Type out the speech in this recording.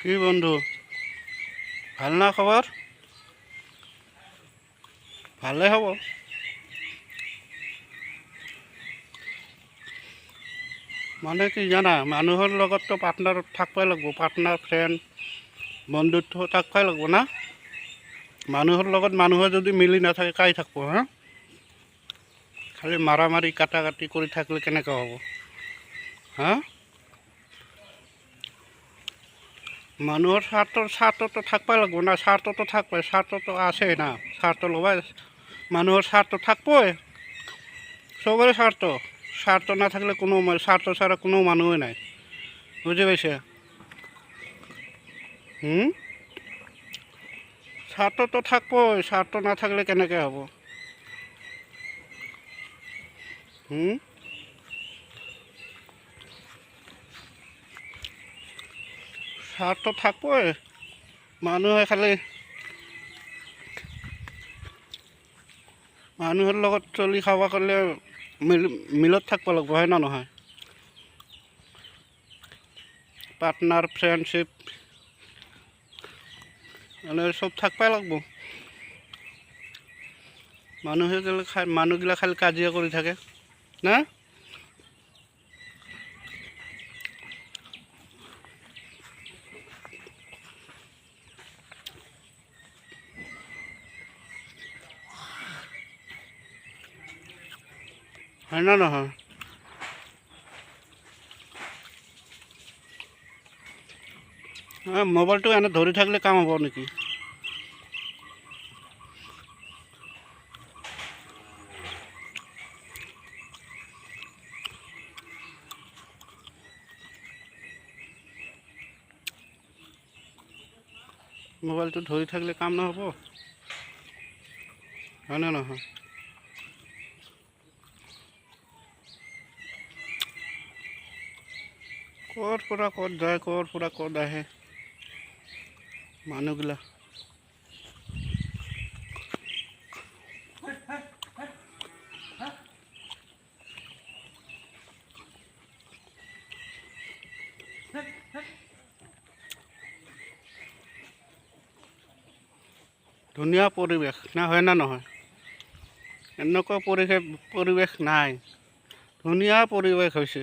কি বন্ধু, ভাল না খবৰ? ভালে হ'ব। মানে কি জানা, মানুহৰ লগততো পাৰ্টনাৰ থাকবই লাগিব। পাৰ্টনাৰ, ফ্ৰেণ্ড, বন্ধুত্ব থাকবই লাগিব না। মানুহৰ লগত মানুহে যদি মিলি নাথাকে কাই থাকব হা? খালি মাৰা মাৰি কাটা কাটি কৰি থাকিলে কেনেকৈ হ'ব হা? মানুহৰ স্বাৰ্থটো থাকবই লাগিব না। স্বাৰ্থটো থাকবই, স্বাৰ্থটো আছেই না। স্বাৰ্থ ল'বাই, মানুহৰ স্বাৰ্থ থাকবই, চবৰে স্বাৰ্থ নাথাকিলে কোনো স্বাৰ্থ ছাড়া কোনো মানুহে নাই। বুজি পাইছে? স্বাৰ্থটো থাকবই, স্বাৰ্থ নাথাকিলে কেনেকৈ হ'ব? স্বাৰ্থ থাকবই, মানুহে খালি মানুহৰ লগত চলি খাব কৰিলে মিলত থাকিব লাগিব, হয় না নহয়? পাৰ্টনাৰ, ফ্ৰেণ্ডশ্বিপ মানে চব থাকবই লাগিব। মানুহগিলা খালি কাজিয়া কৰি থাকে না। হয় না নহয়? মোবাইলটো এনে ধৰি থাকিলে কাম হ'ব নেকি? মোবাইলটো ধৰি থাকিলে কাম নহ'ব, হয় না নহয়? ক'ৰ পৰা ক'ত যায়, ক'ৰ পৰা ক'ত আহে মানুহগিলা। ধুনীয়া পৰিৱেশ না, হয় না নহয়? এনেকুৱা পৰিৱেশ নাই। ধুনীয়া পৰিৱেশ হৈছে।